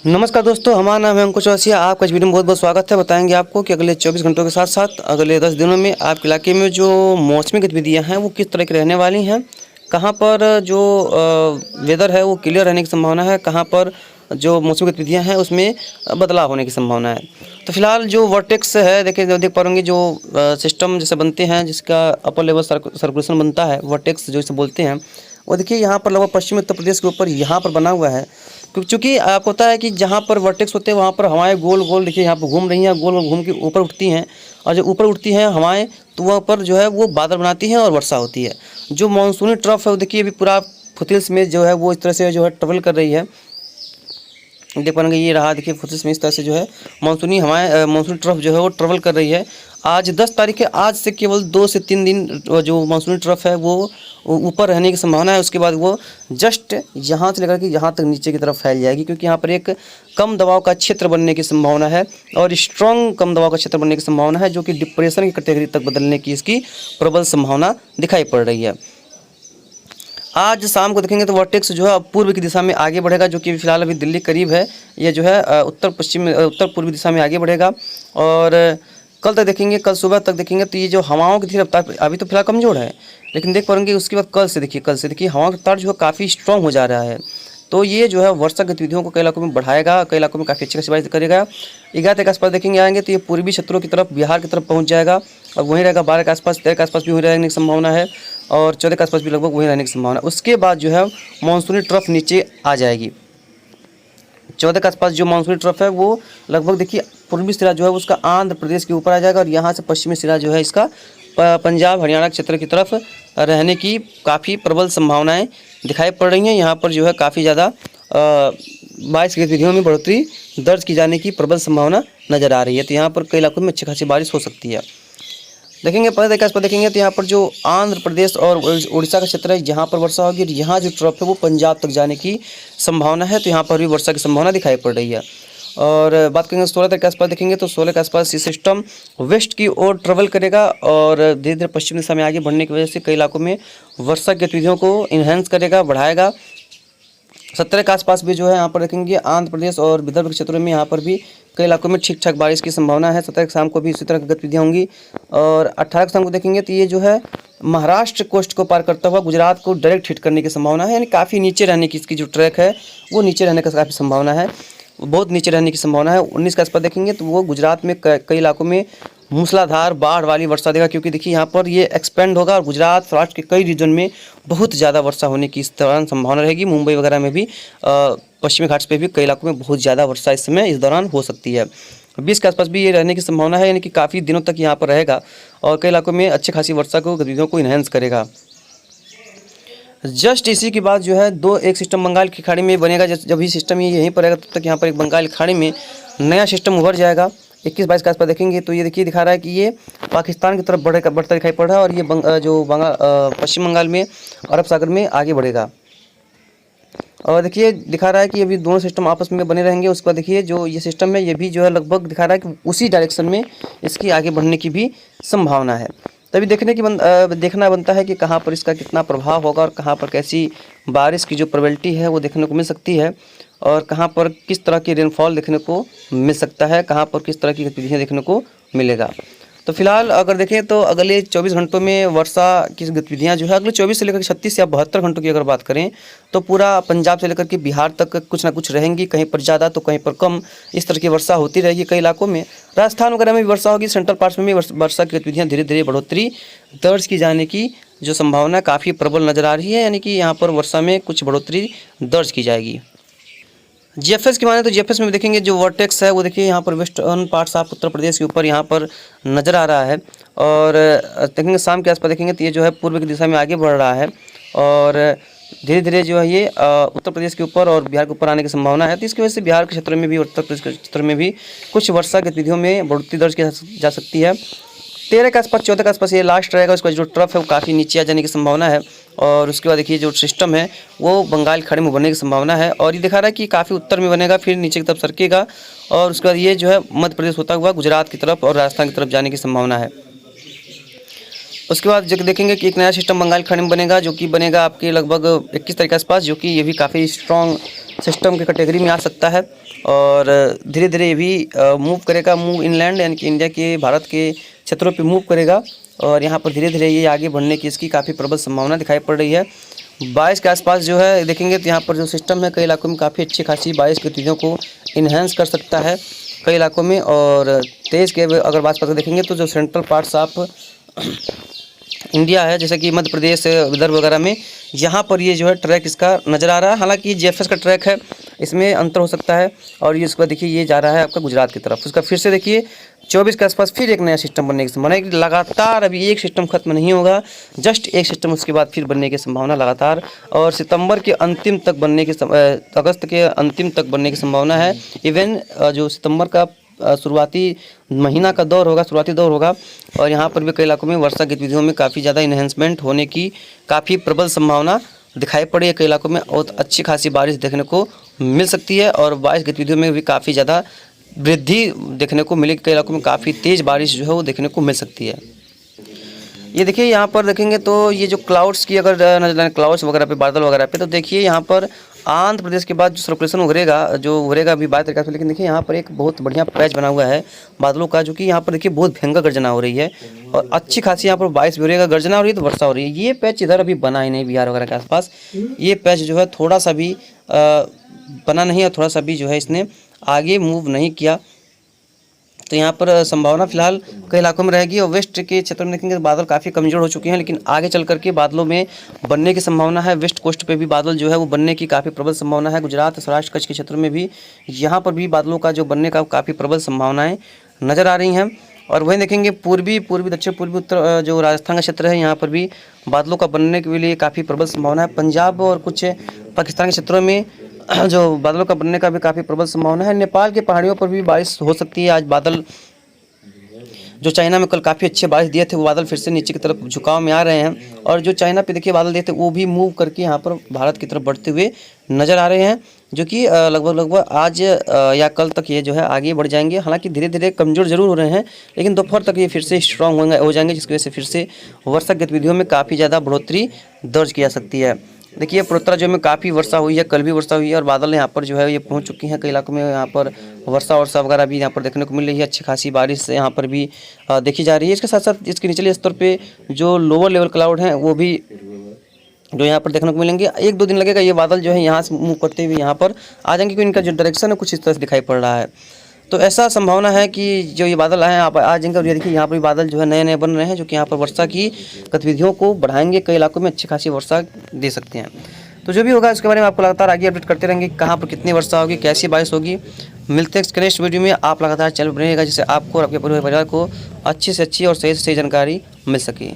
नमस्कार दोस्तों, हमारा नाम है अंकुश चौरसिया। आपका इस वीडियो में बहुत बहुत स्वागत है। बताएंगे आपको कि अगले 24 घंटों के साथ साथ अगले 10 दिनों में आपके इलाके में जो मौसमी गतिविधियां हैं वो किस तरह की रहने वाली हैं, कहां पर जो वेदर है वो क्लियर रहने की संभावना है, कहां पर जो मौसमी गतिविधियां हैं उसमें बदलाव होने की संभावना है। तो फिलहाल जो वर्टेक्स है, देखिए देख पाएंगे जो सिस्टम जैसे बनते हैं जिसका अपर लेवल सर्कुलेशन बनता है, वर्टेक्स जो इसे बोलते हैं, वो देखिए यहाँ पर लगभग पश्चिमी उत्तर प्रदेश के ऊपर यहाँ पर बना हुआ है। क्योंकि चूँकि आपको पता है कि जहाँ पर वर्टेक्स होते हैं वहाँ पर हवाएं गोल गोल देखिए यहाँ पर घूम रही हैं, गोल गोल घूम के ऊपर उठती हैं, और जब ऊपर उठती हैं हवाएं तो वहाँ पर जो है वो बादल बनाती हैं और वर्षा होती है। जो मानसूनी ट्रफ है वो देखिए अभी पूरा फुथिल्स में जो है वो इस तरह से जो है ट्रेवल कर रही है। देख पाएंगे ये रहा, देखिए फुथिल्स में इस तरह से जो है मानसूनी हवाएं मानसूनी ट्रफ जो है वो ट्रेवल कर रही है। आज 10 तारीख है, आज से केवल 2 से 3 दिन जो मानसूनी ट्रफ है वो ऊपर रहने की संभावना है। उसके बाद वो जस्ट यहाँ से लेकर के यहाँ तक नीचे की तरफ फैल जाएगी, क्योंकि यहाँ पर एक कम दबाव का क्षेत्र बनने की संभावना है और स्ट्रॉन्ग कम दबाव का क्षेत्र बनने की संभावना है, जो कि डिप्रेशन की कैटेगरी तक बदलने की इसकी प्रबल संभावना दिखाई पड़ रही है। आज शाम को देखेंगे तो वर्टेक्स जो है अब पूर्व की दिशा में आगे बढ़ेगा, जो कि फिलहाल अभी दिल्ली करीब है। ये जो है उत्तर पूर्वी दिशा में आगे बढ़ेगा और कल तक देखेंगे, कल सुबह तक देखेंगे तो ये जो हवाओं की रफ्तार अभी तो फिलहाल कमज़ोर है, लेकिन देख पाएंगे उसके बाद कल से देखिए हवाओं की रफ्तार जो है काफ़ी स्ट्रॉन्ग हो जा रहा है। तो ये जो है वर्षा गतिविधियों को कई इलाकों में बढ़ाएगा, कई इलाकों में काफ़ी अच्छी खासी बारिश करेगा। 11 के आसपास देखेंगे आएंगे तो ये पूर्वी क्षेत्रों की तरफ बिहार की तरफ पहुंच जाएगा और वहीं रहेगा। 12 के आसपास, 13 के आसपास भी वहीं रहने की संभावना है और 14 के आसपास भी लगभग वहीं रहने की संभावना है। उसके बाद जो है मानसूनी ट्रफ नीचे आ जाएगी। 14 के आसपास जो मानसूनी ट्रफ है वो लगभग देखिए पूर्वी सिरा जो है उसका आंध्र प्रदेश के ऊपर आ जाएगा और यहाँ से पश्चिमी सिरा जो है इसका पंजाब हरियाणा क्षेत्र की तरफ रहने की काफ़ी प्रबल संभावनाएं दिखाई पड़ रही हैं। यहाँ पर जो है काफ़ी ज़्यादा बारिश की गतिविधियों में बढ़ोतरी दर्ज की जाने की प्रबल संभावना नज़र आ रही है। तो यहाँ पर कई इलाकों में अच्छी खासी बारिश हो सकती है। देखेंगे 15 के आसपास देखेंगे तो यहाँ पर जो आंध्र प्रदेश और उड़ीसा का क्षेत्र है जहाँ पर वर्षा होगी और यहाँ जो ट्रफ है वो पंजाब तक जाने की संभावना है। तो यहाँ पर भी वर्षा की संभावना दिखाई पड़ रही है। और बात करेंगे 16 तक के आसपास देखेंगे तो 16 के आसपास ये सिस्टम वेस्ट की ओर ट्रेवल करेगा और धीरे धीरे पश्चिम दिशा में आगे बढ़ने की वजह से कई इलाकों में वर्षा गतिविधियों को इन्हेंस करेगा, बढ़ाएगा। 17 के आसपास भी जो है यहाँ पर देखेंगे आंध्र प्रदेश और विदर्भ के क्षेत्रों में यहाँ पर भी कई इलाकों में ठीक ठाक बारिश की संभावना है। 17 की शाम को भी इसी तरह की गतिविधियाँ होंगी और 18 की शाम को देखेंगे तो ये जो है महाराष्ट्र कोस्ट को पार करता हुआ गुजरात को डायरेक्ट हिट करने की संभावना है, यानी काफ़ी नीचे रहने की इसकी जो ट्रैक है वो नीचे रहने का काफ़ी संभावना है, बहुत नीचे रहने की संभावना है। 19 के आसपास देखेंगे तो वो गुजरात में कई इलाकों में मूसलाधार बाढ़ वाली वर्षा देगा, क्योंकि देखिए यहाँ पर ये एक्सपेंड होगा और गुजरात सौराष्ट्र के कई रीजन में बहुत ज़्यादा वर्षा होने की इस दौरान संभावना रहेगी। मुंबई वगैरह में भी पश्चिमी घाट्स पे भी कई इलाकों में बहुत ज़्यादा वर्षा इस समय इस दौरान हो सकती है। 20 के आसपास भी ये रहने की संभावना है, यानी कि काफ़ी दिनों तक यहाँ पर रहेगा और कई इलाकों में अच्छी खासी वर्षा को गतिविधियों को इन्हेंस करेगा। जस्ट इसी के बाद जो है एक सिस्टम बंगाल की खाड़ी में बनेगा। जब ये सिस्टम यहीं पर रहेगा तब तक यहाँ पर एक बंगाल की खाड़ी में नया सिस्टम उभर जाएगा। 21-22 के आसपास देखेंगे तो ये देखिए दिखा रहा है कि ये पाकिस्तान की तरफ बढ़ता दिखाई पड़ रहा है और ये पश्चिम बंगाल में अरब सागर में आगे बढ़ेगा। और देखिए दिखा रहा है कि अभी दोनों सिस्टम आपस में बने रहेंगे। उसके बाद देखिए जो ये सिस्टम है ये भी जो है लगभग दिखा रहा है कि उसी डायरेक्शन में इसकी आगे बढ़ने की भी संभावना है। तभी देखना बनता है कि कहाँ पर इसका कितना प्रभाव होगा और कहाँ पर कैसी बारिश की जो प्रोबेबिलिटी है वो देखने को मिल सकती है और कहाँ पर किस तरह की रेनफॉल देखने को मिल सकता है, कहाँ पर किस तरह की गतिविधियाँ देखने को मिलेगा। तो फिलहाल अगर देखें तो अगले 24 घंटों में वर्षा की गतिविधियाँ जो है अगले 24 से लेकर 36 या 72 घंटों की अगर बात करें तो पूरा पंजाब से लेकर के बिहार तक कुछ ना कुछ रहेंगी, कहीं पर ज़्यादा तो कहीं पर कम, इस तरह की वर्षा होती रहेगी। कई इलाकों में राजस्थान वगैरह में भी वर्षा होगी, सेंट्रल पार्ट्स में भी वर्षा की गतिविधियाँ धीरे धीरे बढ़ोतरी दर्ज की जाने की जो संभावना काफ़ी प्रबल नज़र आ रही है, यानी कि यहाँ पर वर्षा में कुछ बढ़ोतरी दर्ज की जाएगी। जीएफएस की माने तो जीएफएस में देखेंगे जो वर्टेक्स है वो देखिए यहाँ पर western parts of Uttar Pradesh के ऊपर यहाँ पर नज़र आ रहा है और देखेंगे शाम के आसपास देखेंगे तो ये जो है पूर्व की दिशा में आगे बढ़ रहा है और धीरे धीरे जो है ये उत्तर प्रदेश के ऊपर और बिहार के ऊपर आने की संभावना है। तो इसकी वजह से बिहार के क्षेत्र में भी उत्तर प्रदेश के क्षेत्र में भी कुछ वर्षा गतिविधियों में बढ़ोतरी दर्ज की जा सकती है। 13 के आसपास 14 के आसपास ये लास्ट रहेगा। उसका जो ट्रफ है वो काफ़ी नीचे आ जाने की संभावना है और उसके बाद देखिए जो सिस्टम है वो बंगाल खाड़ी में बनने की संभावना है और ये दिखा रहा है कि काफ़ी उत्तर में बनेगा, फिर नीचे की तरफ सरकेगा और उसके बाद ये जो है मध्य प्रदेश होता हुआ गुजरात की तरफ और राजस्थान की तरफ जाने की संभावना है। उसके बाद जब देखेंगे कि एक नया सिस्टम बंगाल खाड़ी में बनेगा, जो कि बनेगा आपके लगभग 21 तारीख के आसपास, जो कि ये भी काफ़ी स्ट्रॉन्ग सिस्टम की कैटेगरी में आ सकता है और धीरे धीरे ये भी मूव करेगा, मूव इनलैंड यानी कि इंडिया के भारत के क्षेत्रों पे मूव करेगा और यहाँ पर धीरे धीरे ये आगे बढ़ने की इसकी काफ़ी प्रबल संभावना दिखाई पड़ रही है। 22 के आसपास जो है देखेंगे तो यहाँ पर जो सिस्टम है कई इलाकों में काफ़ी अच्छी खासी बारिश गतिविधियों को इन्हेंस कर सकता है कई इलाकों में। और 23 के अगर बात करके देखेंगे तो जो सेंट्रल पार्ट्स ऑफ इंडिया है जैसे कि मध्य प्रदेश, विदर्भ वगैरह में, यहाँ पर ये जो है ट्रैक इसका नज़र आ रहा है। हालांकि जेएफएस का ट्रैक है, इसमें अंतर हो सकता है। और ये इसका देखिए ये जा रहा है आपका गुजरात की तरफ। उसका फिर से देखिए 24 के आसपास फिर एक नया सिस्टम बनने की संभावना है। लगातार अभी एक सिस्टम खत्म नहीं होगा, जस्ट एक सिस्टम उसके बाद फिर बनने की संभावना लगातार, और सितंबर के अंतिम तक बनने की अगस्त के अंतिम तक बनने की संभावना है। इवन जो सितंबर का शुरुआती महीना का दौर होगा, शुरुआती दौर होगा, और यहाँ पर भी कई इलाकों में वर्षा गतिविधियों में काफ़ी ज़्यादा इन्हेंसमेंट होने की काफ़ी प्रबल संभावना दिखाई पड़ी है। कई इलाकों में और अच्छी खासी बारिश देखने को मिल सकती है और बारिश गतिविधियों में भी काफ़ी ज़्यादा वृद्धि देखने को मिलेगी। कई इलाकों में काफ़ी तेज़ बारिश जो है वो देखने को मिल सकती है। ये देखिए यहाँ पर देखेंगे तो ये जो क्लाउड्स की अगर नजर आए, क्लाउड्स वगैरह पे, बादल वगैरह पे, तो देखिए यहाँ पर आंध्र प्रदेश के बाद जो सर्कुलेशन उभरेगा अभी 22 तारीख से। लेकिन देखिए यहाँ पर एक बहुत बढ़िया पैच बना हुआ है बादलों का, जो कि यहाँ पर देखिए बहुत भयंकर गर्जना हो रही है और अच्छी खासी यहाँ पर बारिश भी हो रही है, गर्जना हो रही है तो वर्षा हो रही है। ये पैच इधर अभी बना ही नहीं, बिहार वगैरह के आसपास ये पैच जो है थोड़ा सा भी बना नहीं है, थोड़ा सा भी जो है इसने आगे मूव नहीं किया। तो यहाँ पर संभावना फिलहाल कई इलाकों में रहेगी। और वेस्ट के क्षेत्र में देखेंगे तो बादल काफ़ी कमज़ोर हो चुके हैं, लेकिन आगे चल करके बादलों में बनने की संभावना है। वेस्ट कोस्ट पे भी बादल जो है वो बनने की काफ़ी प्रबल संभावना है। गुजरात, सौराष्ट्र, कच्छ के क्षेत्र में भी यहाँ पर भी बादलों का जो बनने का काफ़ी प्रबल संभावनाएँ नज़र आ रही हैं। और वहीं देखेंगे पूर्वी, दक्षिण पूर्वी, उत्तर जो राजस्थान का क्षेत्र है यहाँ पर भी बादलों का बनने के लिए काफ़ी प्रबल संभावना है। पंजाब और कुछ पाकिस्तान के क्षेत्रों में जो बादलों का बनने का भी काफ़ी प्रबल संभावना है। नेपाल के पहाड़ियों पर भी बारिश हो सकती है। आज बादल जो चाइना में कल काफ़ी अच्छे बारिश दिए थे वो बादल फिर से नीचे की तरफ झुकाव में आ रहे हैं, और जो चाइना पे देखिए बादल दिए थे वो भी मूव करके यहाँ पर भारत की तरफ बढ़ते हुए नज़र आ रहे हैं, जो कि लगभग आज या कल तक ये जो है आगे बढ़ जाएंगे। हालांकि धीरे धीरे कमज़ोर जरूर हो रहे हैं, लेकिन दोपहर तक ये फिर से स्ट्रांग हो जाएंगे, जिसकी वजह से फिर से वर्षा गतिविधियों में काफ़ी ज़्यादा बढ़ोतरी दर्ज की जा सकती है। देखिए पूर्वोत्तराज्यों में काफ़ी वर्षा हुई है, कल भी वर्षा हुई है, और बादल यहाँ पर जो है ये पहुँच चुकी हैं कई इलाकों में। यहाँ पर वर्षा वगैरह भी यहाँ पर देखने को मिल रही है। अच्छी खासी बारिश यहाँ पर भी देखी जा रही है। इसके साथ साथ इसके निचले स्तर पे जो लोअर लेवल क्लाउड हैं वो भी जो यहाँ पर देखने को मिलेंगे। 1-2 दिन लगेगा ये बादल जो है यहाँ से मूव करते हुए यहाँ पर आ जाएंगे, क्योंकि इनका जो डायरेक्शन है कुछ इस तरह से दिखाई पड़ रहा है। तो ऐसा संभावना है कि जो ये बादल आए हैं आप आ जाएंगे। और ये देखिए यहाँ पर भी बादल जो है नए नए बन रहे हैं, जो कि यहाँ पर वर्षा की गतिविधियों को बढ़ाएंगे, कई इलाकों में अच्छी खासी वर्षा दे सकते हैं। तो जो भी होगा इसके बारे में आपको लगातार आगे अपडेट करते रहेंगे, कहाँ पर कितनी वर्षा होगी, कैसी बारिश होगी। मिलते हैं नेक्स्ट वीडियो में। आप लगातार चैनल बनेगा जिससे आपको और आपके पूरे परिवार को अच्छी से अच्छी और सही से सही जानकारी मिल सके।